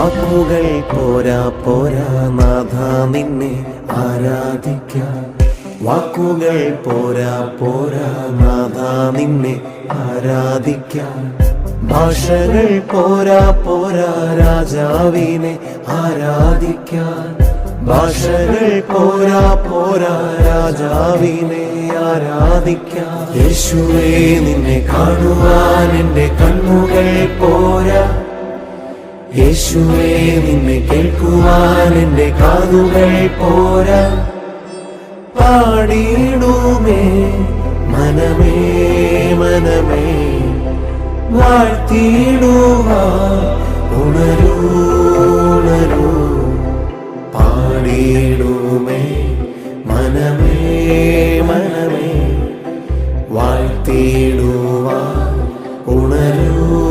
വാക്കുകൾ പോരാ പോരാ നാഥ നിന്നെ ആരാധിക്കാൻ. വാക്കുകൾ പോരാ പോരാ നാഥ നിന്നെ ആരാധിക്കാൻ. ഭാഷകൾ പോരാ പോരാ രാജാവിനെ ആരാധിക്കാൻ. ഭാഷകൾ പോരാ പോരാ രാജാവിനെ ആരാധിക്കാൻ. യേശുവേ നിന്നെ കാണുവാൻ എൻ്റെ കണ്ണുകൾ പോരാ. യേശുവേ നിന്നെ കേൾക്കുവാൻ എൻ്റെ കാതുകൾ പോരാ. പാടിയിടുമേ മനമേ മനമേ വാഴ്ത്തിയിടുവാൻ ഉണരൂ ഉണരൂ.